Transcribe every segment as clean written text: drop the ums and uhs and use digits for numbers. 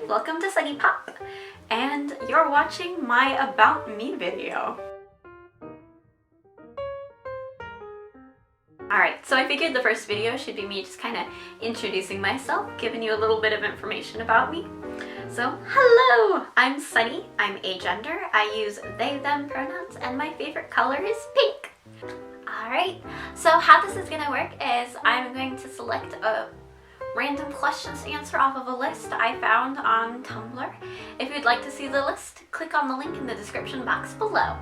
welcome to SunnyPop, and you're watching my About Me video. Alright, so I figured the first video should be me just kind of introducing myself, giving you a little bit of information about me. So, hello! I'm Sunny, I'm agender, I use they, them pronouns, and my favorite color is pink. Alright, so how this is going to work is I'm going to select a random questions to answer off of a list I found on Tumblr. If you'd like to see the list, click on the link in the description box below.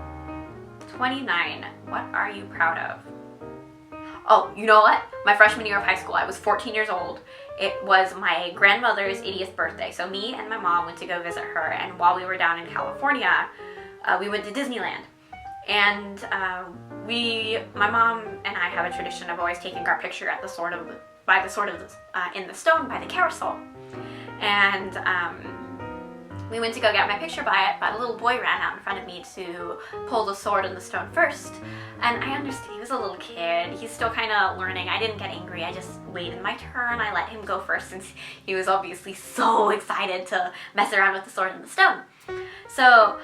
29. What are you proud of? Oh, you know what? My freshman year of high school, I was 14 years old. It was my grandmother's 80th birthday, so me and my mom went to go visit her, and while we were down in California, we went to Disneyland. And my mom and I have a tradition of always taking our picture at in the stone by the carousel. And we went to go get my picture by it, but a little boy ran out in front of me to pull the sword in the stone first. And I understand, he was a little kid, he's still kind of learning. I didn't get angry, I just waited my turn, I let him go first since he was obviously so excited to mess around with the sword in the stone. So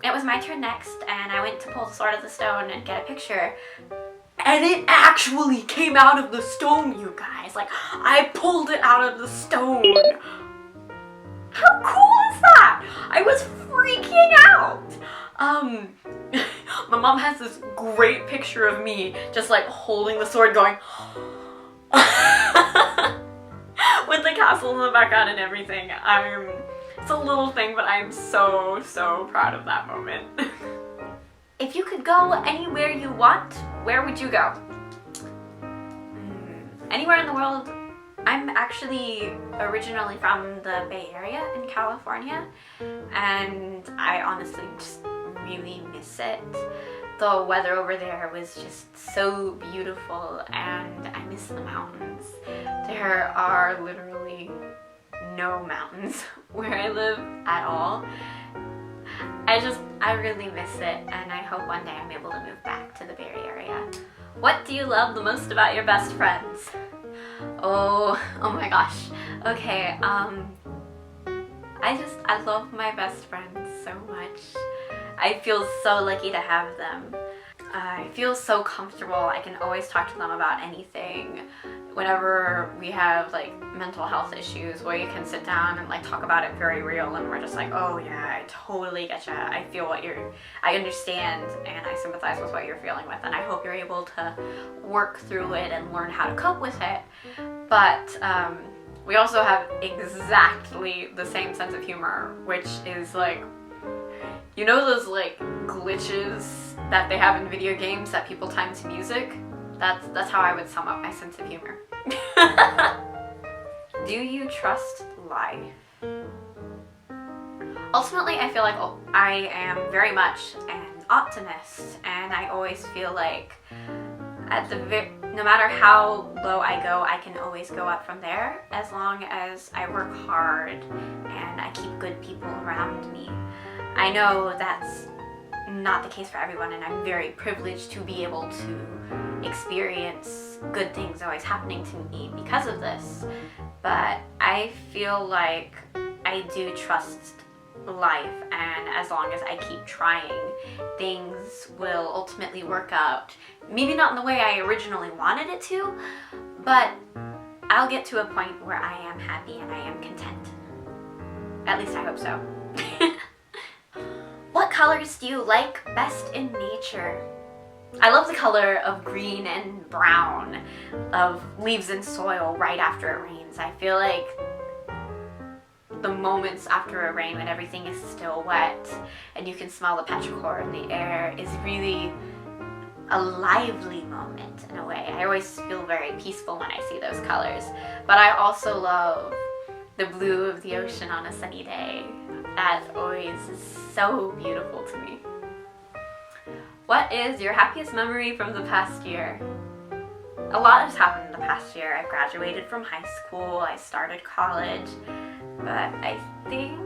it was my turn next, and I went to pull the sword of the stone and get a picture. And it actually came out of the stone, you guys. Like, I pulled it out of the stone. How cool is that? I was freaking out. My mom has this great picture of me just like holding the sword going with the castle in the background and everything. It's a little thing, but I'm so proud of that moment. If you could go anywhere you want, where would you go? Anywhere in the world. I'm actually originally from the Bay Area in California, and I honestly just really miss it. The weather over there was just so beautiful, and I miss the mountains. There are literally no mountains where I live at all. I really miss it, and I hope one day I'm able to move back to the Bay Area. What do you love the most about your best friends? Oh my gosh. Okay, I love my best friends so much. I feel so lucky to have them. I feel so comfortable. I can always talk to them about anything. Whenever we have like mental health issues where you can sit down and like talk about it very real, and we're just like, oh yeah, I totally get you. I feel I understand, and I sympathize with what you're feeling with, and I hope you're able to work through it and learn how to cope with it. But we also have exactly the same sense of humor, which is like, you know those like glitches that they have in video games that people time to music? That's how I would sum up my sense of humor. Do you trust life? Ultimately, I feel like I am very much an optimist, and I always feel like no matter how low I go, I can always go up from there as long as I work hard and I keep good people around me. I know that's not the case for everyone, and I'm very privileged to be able to experience good things always happening to me because of this. But I feel like I do trust life, and as long as I keep trying, things will ultimately work out. Maybe not in the way I originally wanted it to, but I'll get to a point where I am happy and I am content. At least I hope so. What colors do you like best in nature? I love the color of green and brown, of leaves and soil right after it rains. I feel like the moments after a rain when everything is still wet and you can smell the petrichor in the air is really a lively moment in a way. I always feel very peaceful when I see those colors. But I also love the blue of the ocean on a sunny day. That always is so beautiful to me. What is your happiest memory from the past year? A lot has happened in the past year. I graduated from high school, I started college, but I think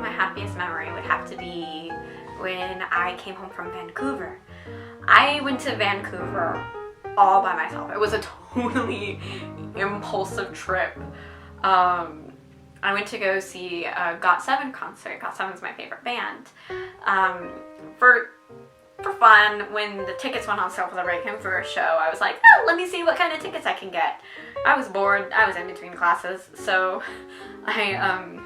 my happiest memory would have to be when I came home from Vancouver. I went to Vancouver all by myself. It was a totally impulsive trip. I went to go see a GOT7 concert. GOT7's my favorite band. For fun, when the tickets went on sale for the Breaking Through show, I was like, oh, let me see what kind of tickets I can get. I was bored. I was in between classes, so I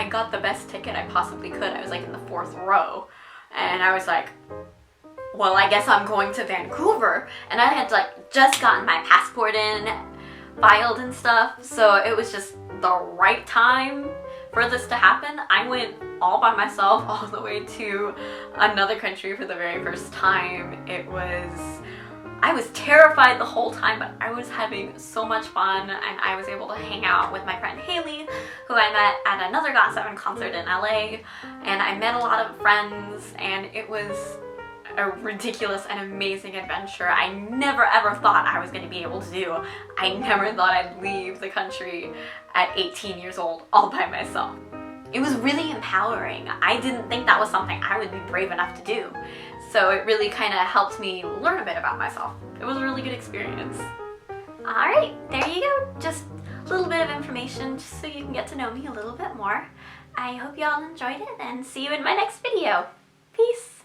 got the best ticket I possibly could. I was like in the 4th row, and I was like, well, I guess I'm going to Vancouver. And I had like just gotten my passport in, filed and stuff, so it was just the right time for this to happen. I went all by myself all the way to another country for the very first time. I was terrified the whole time, but I was having so much fun, and I was able to hang out with my friend Haley, who I met at another GOT7 concert in LA, and I met a lot of friends, and it was a ridiculous and amazing adventure I never ever thought I was going to be able to do. I never thought I'd leave the country at 18 years old all by myself. It was really empowering. I didn't think that was something I would be brave enough to do. So it really kind of helped me learn a bit about myself. It was a really good experience. Alright, there you go. Just a little bit of information just so you can get to know me a little bit more. I hope you all enjoyed it, and see you in my next video. Peace!